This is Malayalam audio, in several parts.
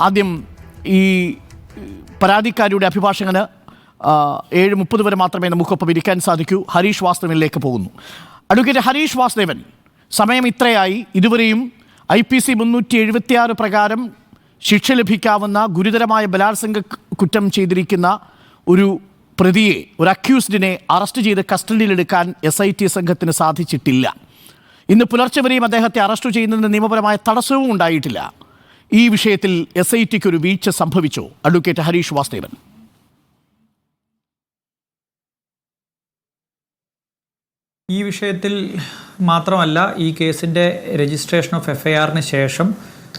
ആദ്യം ഈ പരാതിക്കാരിയുടെ അഭിഭാഷകന് 7:30 വരെ മാത്രമേ നമുക്കൊപ്പം ഇരിക്കാൻ സാധിക്കൂ. ഹരീഷ് വാസുദേവനിലേക്ക് പോകുന്നു. അഡ്വക്കേറ്റ് ഹരീഷ് വാസുദേവൻ, സമയം ഇത്രയായി. ഇതുവരെയും IPC 376 പ്രകാരം ശിക്ഷ ലഭിക്കാവുന്ന ഗുരുതരമായ ബലാത്സംഗ കുറ്റം ചെയ്തിരിക്കുന്ന ഒരു പ്രതിയെ, ഒരു അക്യൂസ്ഡിനെ അറസ്റ്റ് ചെയ്ത് കസ്റ്റഡിയിലെടുക്കാൻ SIT സംഘത്തിന് സാധിച്ചിട്ടില്ല. ഇന്ന് പുലർച്ചെ വരെയും അദ്ദേഹത്തെ അറസ്റ്റ് ചെയ്യുന്നതിന് നിയമപരമായ തടസ്സവും ഉണ്ടായിട്ടില്ല. ഈ വിഷയത്തിൽ SITക്ക് ഒരു വീഴ്ച സംഭവിച്ചോ? അഡ്വക്കേറ്റ് ഹരീഷ് വാസുദേവൻ. ഈ വിഷയത്തിൽ മാത്രമല്ല, ഈ കേസിൻ്റെ രജിസ്ട്രേഷൻ ഓഫ് FIRന് ശേഷം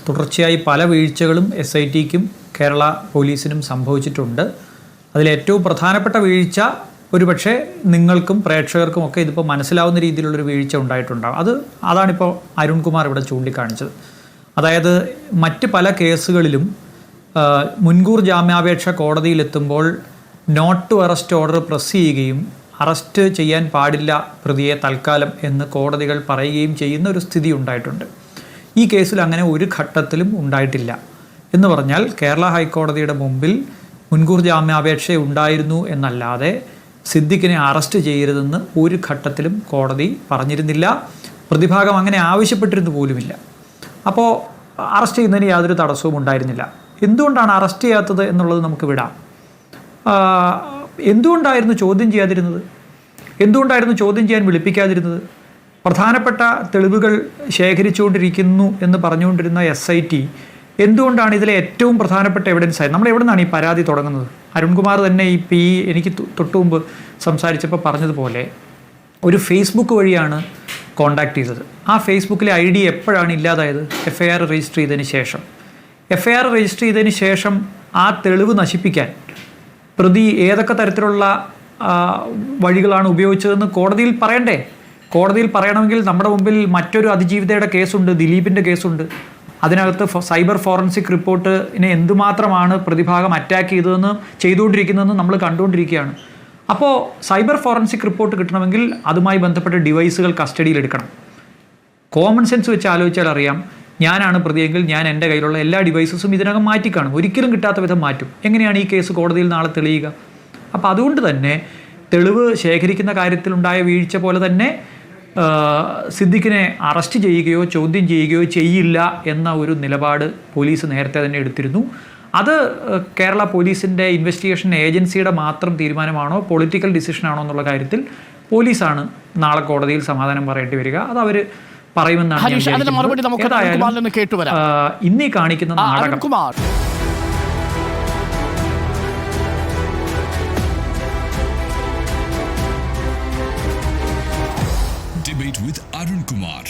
തുടർച്ചയായി പല വീഴ്ചകളും SITക്കും കേരള പോലീസിനും സംഭവിച്ചിട്ടുണ്ട്. അതിലേറ്റവും പ്രധാനപ്പെട്ട വീഴ്ച ഒരുപക്ഷെ നിങ്ങൾക്കും പ്രേക്ഷകർക്കും ഒക്കെ ഇതിപ്പോൾ മനസ്സിലാവുന്ന രീതിയിലുള്ളൊരു വീഴ്ച ഉണ്ടായിട്ടുണ്ടാകും. അതാണിപ്പോൾ അരുൺകുമാർ ഇവിടെ ചൂണ്ടിക്കാണിച്ചത്. അതായത് മറ്റ് പല കേസുകളിലും മുൻകൂർ ജാമ്യാപേക്ഷ കോടതിയിലെത്തുമ്പോൾ not to arrest order press ചെയ്യുകയും അറസ്റ്റ് ചെയ്യാൻ പാടില്ല പ്രതിയെ തൽക്കാലം എന്ന് കോടതികൾ പറയുകയും ചെയ്യുന്ന ഒരു സ്ഥിതി ഉണ്ടായിട്ടുണ്ട്. ഈ കേസിൽ അങ്ങനെ ഒരു ഘട്ടത്തിലും ഉണ്ടായിട്ടില്ല. എന്ന് പറഞ്ഞാൽ കേരള ഹൈക്കോടതിയുടെ മുമ്പിൽ മുൻകൂർ ജാമ്യാപേക്ഷ ഉണ്ടായിരുന്നു എന്നല്ലാതെ സിദ്ദിഖിനെ അറസ്റ്റ് ചെയ്യരുതെന്ന് ഒരു ഘട്ടത്തിലും കോടതി പറഞ്ഞിരുന്നില്ല. പ്രതിഭാഗം അങ്ങനെ ആവശ്യപ്പെട്ടിരുന്നു പോലുമില്ല. അപ്പോൾ അറസ്റ്റ് ചെയ്യുന്നതിന് യാതൊരു തടസ്സവും ഉണ്ടായിരുന്നില്ല. എന്തുകൊണ്ടാണ് അറസ്റ്റ് ചെയ്യാത്തത് എന്നുള്ളത് നമുക്ക് വിടാം. എന്തുകൊണ്ടായിരുന്നു ചോദ്യം ചെയ്യാതിരുന്നത്? എന്തുകൊണ്ടായിരുന്നു ചോദ്യം ചെയ്യാൻ വിളിപ്പിക്കാതിരുന്നത്? പ്രധാനപ്പെട്ട തെളിവുകൾ ശേഖരിച്ചുകൊണ്ടിരിക്കുന്നു എന്ന് പറഞ്ഞുകൊണ്ടിരുന്ന SIT എന്തുകൊണ്ടാണ് ഇതിലെ ഏറ്റവും പ്രധാനപ്പെട്ട എവിഡൻസ് ആയത്? നമ്മൾ എവിടെ നിന്നാണ് ഈ പരാതി തുടങ്ങുന്നത്? അരുൺകുമാർ തന്നെ എനിക്ക് തൊട്ടു മുമ്പ് സംസാരിച്ചപ്പോൾ പറഞ്ഞതുപോലെ ഒരു ഫേസ്ബുക്ക് വഴിയാണ് കോണ്ടാക്ട് ചെയ്തത്. ആ ഫേസ്ബുക്കിലെ ID എപ്പോഴാണ് ഇല്ലാതായത്? FIR രജിസ്റ്റർ ചെയ്തതിന് ശേഷം. FIR രജിസ്റ്റർ ചെയ്തതിന് ശേഷം ആ തെളിവ് നശിപ്പിക്കാൻ പ്രതി ഏതൊക്കെ തരത്തിലുള്ള വഴികളാണ് ഉപയോഗിച്ചതെന്ന് കോടതിയിൽ പറയണ്ടേ? കോടതിയിൽ പറയണമെങ്കിൽ നമ്മുടെ മുമ്പിൽ മറ്റൊരു അതിജീവിതയുടെ കേസുണ്ട്, ദിലീപിൻ്റെ കേസുണ്ട്. അതിനകത്ത് സൈബർ ഫോറൻസിക് റിപ്പോർട്ടിനെ എന്തുമാത്രമാണ് പ്രതിഭാഗം അറ്റാക്ക് ചെയ്തുകൊണ്ടിരിക്കുന്നതെന്ന് നമ്മൾ കണ്ടുകൊണ്ടിരിക്കുകയാണ്. അപ്പോൾ സൈബർ ഫോറൻസിക് റിപ്പോർട്ട് കിട്ടണമെങ്കിൽ അതുമായി ബന്ധപ്പെട്ട ഡിവൈസുകൾ കസ്റ്റഡിയിലെടുക്കണം. കോമൺ സെൻസ് വെച്ച് ആലോചിച്ചാൽ അറിയാം, ഞാനാണ് പ്രതിയെങ്കിൽ ഞാൻ എൻ്റെ കയ്യിലുള്ള എല്ലാ ഡിവൈസസും ഇതിനകം മാറ്റിക്കാണും. ഒരിക്കലും കിട്ടാത്ത വിധം മാറ്റും. എങ്ങനെയാണ് ഈ കേസ് കോടതിയിൽ നാളെ തെളിയുക? അപ്പോൾ അതുകൊണ്ട് തന്നെ തെളിവ് ശേഖരിക്കുന്ന കാര്യത്തിലുണ്ടായ വീഴ്ച പോലെ തന്നെ സിദ്ദിഖിനെ അറസ്റ്റ് ചെയ്യുകയോ ചോദ്യം ചെയ്യുകയോ ചെയ്യില്ല എന്ന ഒരു നിലപാട് പോലീസ് നേരത്തെ തന്നെ എടുത്തിരുന്നു. അത് കേരള പോലീസിൻ്റെ ഇൻവെസ്റ്റിഗേഷൻ ഏജൻസിയുടെ മാത്രം തീരുമാനമാണോ പൊളിറ്റിക്കൽ ഡിസിഷനാണോ എന്നുള്ള കാര്യത്തിൽ പോലീസാണ് നാളെ കോടതിയിൽ സമാധാനം പറയേണ്ടി വരിക. അത് അവർ പറയുമെന്നാണ് ഇന്നീ കാണിക്കുന്ന നാടകം. Debate with Arun Kumar.